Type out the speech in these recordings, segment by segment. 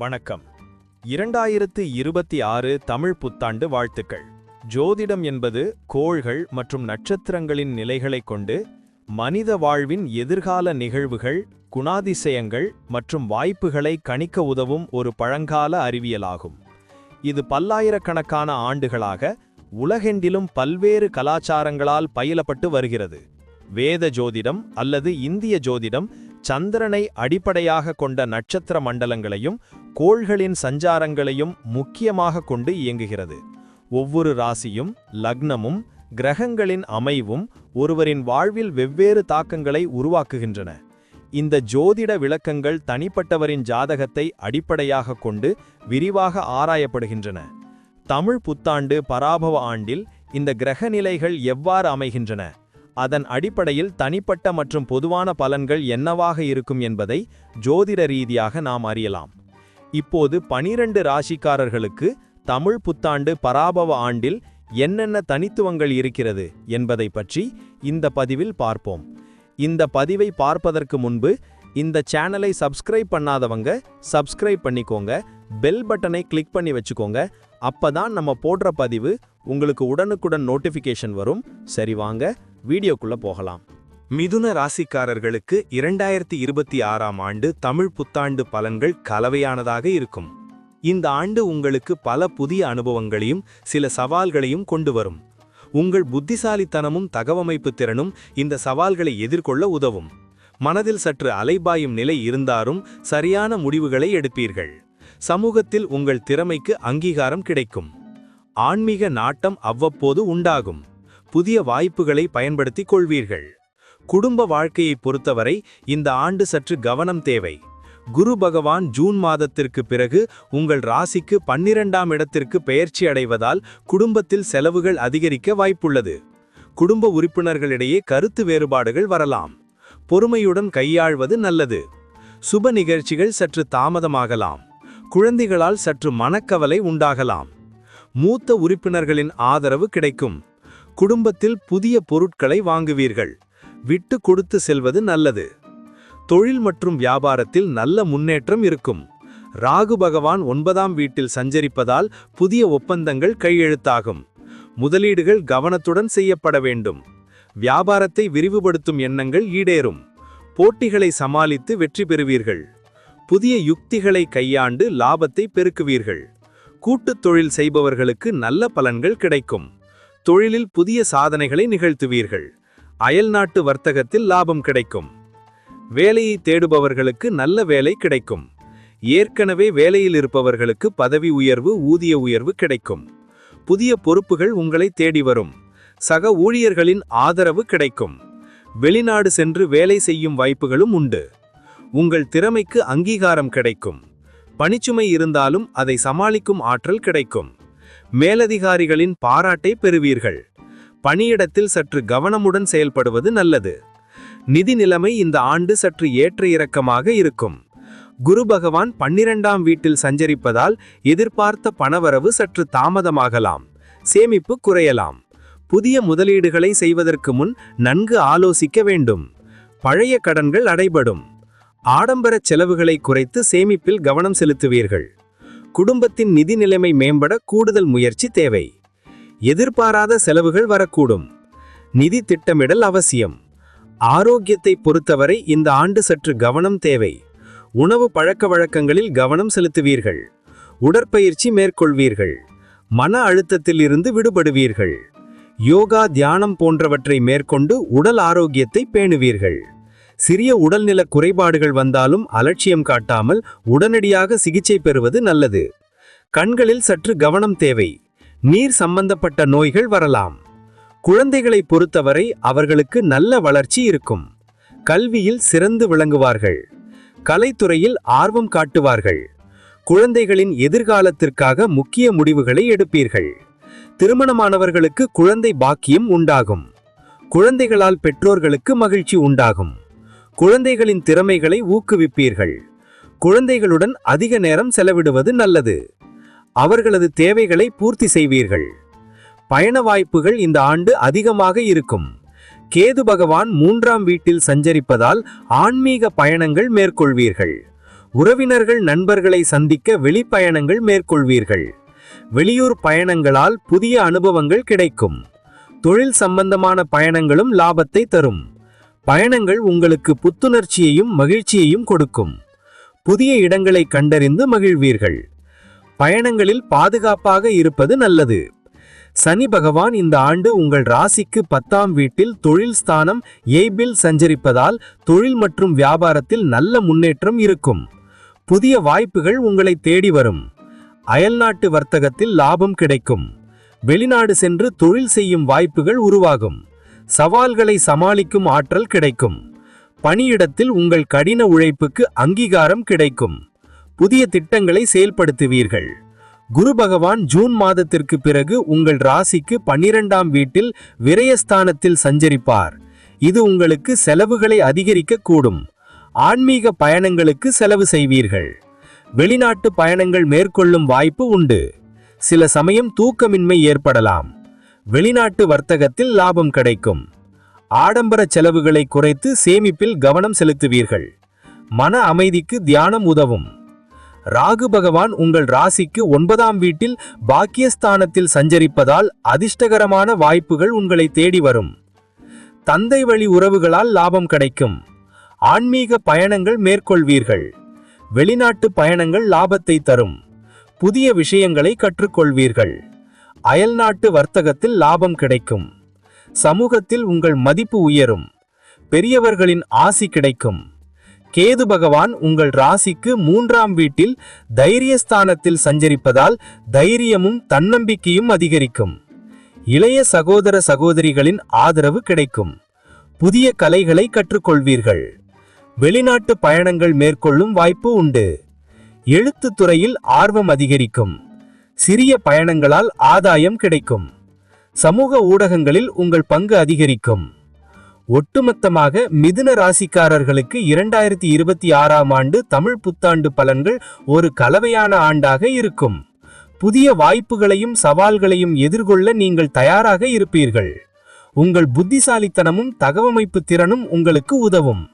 வணக்கம். 2026 தமிழ் புத்தாண்டு வாழ்த்துக்கள். ஜோதிடம் என்பது கோள்கள் மற்றும் நட்சத்திரங்களின் நிலைகளைக் கொண்டு மனித வாழ்வின் எதிர்கால நிகழ்வுகள், குணாதிசயங்கள் மற்றும் வாய்ப்புகளை கணிக்க உதவும் ஒரு பழங்கால அறிவியலாகும். இது பல்லாயிரக்கணக்கான ஆண்டுகளாக உலகெங்கிலும் பல்வேறு கலாச்சாரங்களால் பயிலப்பட்டு வருகிறது. வேத ஜோதிடம் அல்லது இந்திய ஜோதிடம் சந்திரனை அடிப்படையாக கொண்ட நட்சத்திர மண்டலங்களையும் கோள்களின் சஞ்சாரங்களையும் முக்கியமாக கொண்டு இயங்குகிறது. ஒவ்வொரு ராசியும் லக்னமும் கிரகங்களின் அமைவும் ஒருவரின் வாழ்வில் வெவ்வேறு தாக்கங்களை உருவாக்குகின்றன. இந்த ஜோதிட விளக்கங்கள் தனிப்பட்டவரின் ஜாதகத்தை அடிப்படையாக கொண்டு விரிவாக ஆராயப்படுகின்றன. தமிழ் புத்தாண்டு பராபவ ஆண்டில் இந்த கிரகநிலைகள் எவ்வாறு அமைகின்றன, அதன் அடிப்படையில் தனிப்பட்ட மற்றும் பொதுவான பலன்கள் என்னவாக இருக்கும் என்பதை ஜோதிட ரீதியாக நாம் அறியலாம். இப்போது 12 ராசிக்காரர்களுக்கு தமிழ் புத்தாண்டு பராபவ ஆண்டில் என்னென்ன தனித்துவங்கள் இருக்கிறது என்பதை பற்றி இந்த பதிவில் பார்ப்போம். இந்த பதிவை பார்ப்பதற்கு முன்பு இந்த சேனலை சப்ஸ்கிரைப் பண்ணாதவங்க சப்ஸ்கிரைப் பண்ணிக்கோங்க, பெல் பட்டனை கிளிக் பண்ணி வச்சுக்கோங்க. அப்பதான் நம்ம போடுற பதிவு உங்களுக்கு உடனுக்குடன் நோட்டிஃபிகேஷன் வரும். சரி, வாங்க வீடியோக்குள்ள போகலாம். மிதுன ராசிக்காரர்களுக்கு 2026 ஆண்டு தமிழ் புத்தாண்டு பலன்கள் கலவையானதாக இருக்கும். இந்த ஆண்டு உங்களுக்கு பல புதிய அனுபவங்களையும் சில சவால்களையும் கொண்டு வரும். உங்கள் புத்திசாலித்தனமும் தகவமைப்பு திறனும் இந்த சவால்களை எதிர்கொள்ள உதவும். மனதில் சற்று அலைபாயும் நிலை இருந்தாலும் சரியான முடிவுகளை எடுப்பீர்கள். சமூகத்தில் உங்கள் திறமைக்கு அங்கீகாரம் கிடைக்கும். ஆன்மீக நாட்டம் அவ்வப்போது உண்டாகும். புதிய வாய்ப்புகளை பயன்படுத்திக் கொள்வீர்கள். குடும்ப வாழ்க்கையை பொறுத்தவரை இந்த ஆண்டு சற்று கவனம் தேவை. குரு பகவான் ஜூன் மாதத்திற்கு பிறகு உங்கள் ராசிக்கு 12ஆம் இடத்திற்கு பெயர்ச்சி அடைவதால் குடும்பத்தில் செலவுகள் அதிகரிக்க வாய்ப்புள்ளது. குடும்ப உறுப்பினர்களிடையே கருத்து வேறுபாடுகள் வரலாம். பொறுமையுடன் கையாள்வது நல்லது. சுப நிகழ்ச்சிகள் சற்று தாமதமாகலாம். குழந்தைகளால் சற்று மனக்கவலை உண்டாகலாம். மூத்த உறுப்பினர்களின் ஆதரவு கிடைக்கும். குடும்பத்தில் புதிய பொருட்களை வாங்குவீர்கள். விட்டு கொடுத்து செல்வது நல்லது. தொழில் மற்றும் வியாபாரத்தில் நல்ல முன்னேற்றம் இருக்கும். ராகு பகவான் 9ஆம் வீட்டில் சஞ்சரிப்பதால் புதிய ஒப்பந்தங்கள் கையெழுத்தாகும். முதலீடுகள் கவனத்துடன் செய்யப்பட வேண்டும். வியாபாரத்தை விரிவுபடுத்தும் எண்ணங்கள் ஈடேறும். போட்டிகளை சமாளித்து வெற்றி பெறுவீர்கள். புதிய யுக்திகளை கையாண்டு லாபத்தை பெருக்குவீர்கள். கூட்டுத் தொழில் செய்பவர்களுக்கு நல்ல பலன்கள் கிடைக்கும். தொழிலில் புதிய சாதனைகளை நிகழ்த்துவீர்கள். அயல்நாட்டு வர்த்தகத்தில் லாபம் கிடைக்கும். வேலையை தேடுபவர்களுக்கு நல்ல வேலை கிடைக்கும். ஏற்கனவே வேலையில் இருப்பவர்களுக்கு பதவி உயர்வு, ஊதிய உயர்வு கிடைக்கும். புதிய பொறுப்புகள் உங்களை தேடி வரும். சக ஊழியர்களின் ஆதரவு கிடைக்கும். வெளிநாடு சென்று வேலை செய்யும் வாய்ப்புகளும் உண்டு. உங்கள் திறமைக்கு அங்கீகாரம் கிடைக்கும். பணிச்சுமை இருந்தாலும் அதை சமாளிக்கும் ஆற்றல் கிடைக்கும். மேலதிகாரிகளின் பாராட்டை பெறுவீர்கள். பணியிடத்தில் சற்று கவனமுடன் செயல்படுவது நல்லது. நிதி நிலைமை இந்த ஆண்டு சற்று ஏற்ற இறக்கமாக இருக்கும். குரு பகவான் 12ஆம் வீட்டில் சஞ்சரிப்பதால் எதிர்பார்த்த பணவரவு சற்று தாமதமாகலாம். சேமிப்பு குறையலாம். புதிய முதலீடுகளை செய்வதற்கு முன் நன்கு ஆலோசிக்க வேண்டும். பழைய கடன்கள் அடைபடும். ஆடம்பர செலவுகளை குறைத்து சேமிப்பில் கவனம் செலுத்துவீர்கள். குடும்பத்தின் நிதி நிலைமை மேம்பட கூடுதல் முயற்சி தேவை. எதிர்பாராத செலவுகள் வரக்கூடும். நிதி திட்டமிடல் அவசியம். ஆரோக்கியத்தை பொறுத்தவரை இந்த ஆண்டு சற்று கவனம் தேவை. உணவு பழக்க வழக்கங்களில் கவனம் செலுத்துவீர்கள். உடற்பயிற்சி மேற்கொள்வீர்கள். மன அழுத்தத்தில் இருந்து விடுபடுவீர்கள். யோகா, தியானம் போன்றவற்றை மேற்கொண்டு உடல் ஆரோக்கியத்தை பேணுவீர்கள். சிறிய உடல்நல குறைபாடுகள் வந்தாலும் அலட்சியம் காட்டாமல் உடனடியாக சிகிச்சை பெறுவது நல்லது. கண்களில் சற்று கவனம் தேவை. நீர் சம்பந்தப்பட்ட நோய்கள் வரலாம். குழந்தைகளை பொறுத்தவரை அவர்களுக்கு நல்ல வளர்ச்சி இருக்கும். கல்வியில் சிறந்து விளங்குவார்கள். கலைத்துறையில் ஆர்வம் காட்டுவார்கள். குழந்தைகளின் எதிர்காலத்திற்காக முக்கிய முடிவுகளை எடுப்பீர்கள். திருமணமானவர்களுக்கு குழந்தை பாக்கியம் உண்டாகும். குழந்தைகளால் பெற்றோர்களுக்கு மகிழ்ச்சி உண்டாகும். குழந்தைகளின் திறமைகளை ஊக்குவிப்பீர்கள். குழந்தைகளுடன் அதிக நேரம் செலவிடுவது நல்லது. அவர்களது தேவைகளை பூர்த்தி செய்வீர்கள். பயண வாய்ப்புகள் இந்த ஆண்டு அதிகமாக இருக்கும். கேது பகவான் 3ஆம் வீட்டில் சஞ்சரிப்பதால் ஆன்மீக பயணங்கள் மேற்கொள்வீர்கள். உறவினர்கள் நண்பர்களை சந்திக்க வெளிப்பயணங்கள் மேற்கொள்வீர்கள். வெளியூர் பயணங்களால் புதிய அனுபவங்கள் கிடைக்கும். தொழில் சம்பந்தமான பயணங்களும் லாபத்தை தரும். பயணங்கள் உங்களுக்கு புத்துணர்ச்சியையும் மகிழ்ச்சியையும் கொடுக்கும். புதிய இடங்களை கண்டறிந்து மகிழ்வீர்கள். பயணங்களில் பாதுகாப்பாக இருப்பது நல்லது. சனி பகவான் இந்த ஆண்டு உங்கள் ராசிக்கு 10ஆம் வீட்டில் தொழில் ஸ்தானம் ஏபில் சஞ்சரிப்பதால் தொழில் மற்றும் வியாபாரத்தில் நல்ல முன்னேற்றம் இருக்கும். புதிய வாய்ப்புகள் உங்களை தேடி வரும். அயல்நாட்டு வர்த்தகத்தில் லாபம் கிடைக்கும். வெளிநாடு சென்று தொழில் செய்யும் வாய்ப்புகள் உருவாகும். சவால்களை சமாளிக்கும் ஆற்றல் கிடைக்கும். பணியிடத்தில் உங்கள் கடின உழைப்புக்கு அங்கீகாரம் கிடைக்கும். புதிய திட்டங்களை செயல்படுத்துவீர்கள். குரு பகவான் ஜூன் மாதத்திற்கு பிறகு உங்கள் ராசிக்கு 12ஆம் வீட்டில் விரயஸ்தானத்தில் சஞ்சரிப்பார். இது உங்களுக்கு செலவுகளை அதிகரிக்க கூடும். ஆன்மீக பயணங்களுக்கு செலவு செய்வீர்கள். வெளிநாட்டு பயணங்கள் மேற்கொள்ளும் வாய்ப்பு உண்டு. சில சமயம் தூக்கமின்மை ஏற்படலாம். வெளிநாட்டு வர்த்தகத்தில் லாபம் கிடைக்கும். ஆடம்பர செலவுகளை குறைத்து சேமிப்பில் கவனம் செலுத்துவீர்கள். மன அமைதிக்கு தியானம் உதவும். ராகு பகவான் உங்கள் ராசிக்கு 9ஆம் வீட்டில் பாக்கியஸ்தானத்தில் சஞ்சரிப்பதால் அதிர்ஷ்டகரமான வாய்ப்புகள் உங்களை தேடி வரும். தந்தை வழி உறவுகளால் லாபம் கிடைக்கும். ஆன்மீக பயணங்கள் மேற்கொள்வீர்கள். வெளிநாட்டு பயணங்கள் லாபத்தை தரும். புதிய விஷயங்களை கற்றுக்கொள்வீர்கள். அயல்நாட்டு வர்த்தகத்தில் லாபம் கிடைக்கும். சமூகத்தில் உங்கள் மதிப்பு உயரும். பெரியவர்களின் ஆசி கிடைக்கும். கேது பகவான் உங்கள் ராசிக்கு 3ஆம் வீட்டில் தைரியஸ்தானத்தில் சஞ்சரிப்பதால் தைரியமும் தன்னம்பிக்கையும் அதிகரிக்கும். இளைய சகோதர சகோதரிகளின் ஆதரவு கிடைக்கும். புதிய கலைகளை கற்றுக்கொள்வீர்கள். வெளிநாட்டு பயணங்கள் மேற்கொள்ளும் வாய்ப்பு உண்டு. எழுத்துத் துறையில் ஆர்வம் அதிகரிக்கும். சிறிய பயணங்களால் ஆதாயம் கிடைக்கும். சமூக ஊடகங்களில் உங்கள் பங்கு அதிகரிக்கும். ஒட்டுமொத்தமாக மிதுன ராசிக்காரர்களுக்கு 2026ஆம் ஆண்டு தமிழ் புத்தாண்டு பலன்கள் ஒரு கலவையான ஆண்டாக இருக்கும். புதிய வாய்ப்புகளையும் சவால்களையும் எதிர்கொள்ள நீங்கள் தயாராக இருப்பீர்கள். உங்கள் புத்திசாலித்தனமும் தகவமைப்பு திறனும் உங்களுக்கு உதவும்.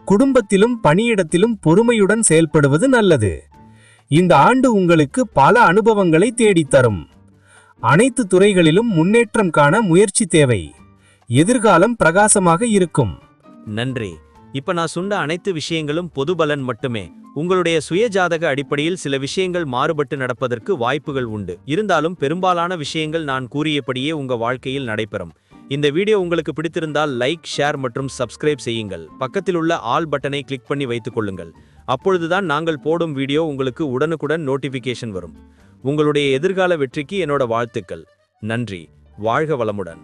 குடும்பத்திலும் பணியிடத்திலும் பொறுமையுடன் செயல்படுவது நல்லது. இந்த ஆண்டு உங்களுக்கு பல அனுபவங்களை தேடித்தரும். அனைத்து துறைகளிலும் முன்னேற்றம் காண முயற்சி தேவை. எதிர்காலம் பிரகாசமாக இருக்கும். நன்றி. இப்ப நான் சொன்ன அனைத்து விஷயங்களும் பொது பலன் மட்டுமே. உங்களுடைய சுயஜாதக அடிப்படையில் சில விஷயங்கள் மாறுபட்டு நடப்பதற்கு வாய்ப்புகள் உண்டு. இருந்தாலும் பெரும்பாலான விஷயங்கள் நான் கூறியபடியே உங்க வாழ்க்கையில் நடைபெறும். இந்த வீடியோ உங்களுக்கு பிடித்திருந்தால் லைக், ஷேர் மற்றும் சப்ஸ்கிரைப் செய்யுங்கள். பக்கத்தில் உள்ள ஆல் பட்டனை கிளிக் பண்ணி வைத்துக் கொள்ளுங்கள். அப்பொழுதுதான் நாங்கள் போடும் வீடியோ உங்களுக்கு உடனுக்குடன் நோட்டிபிகேஷன் வரும். உங்களுடைய எதிர்கால வெற்றிக்கு என்னோட வாழ்த்துக்கள். நன்றி. வாழ்க வளமுடன்.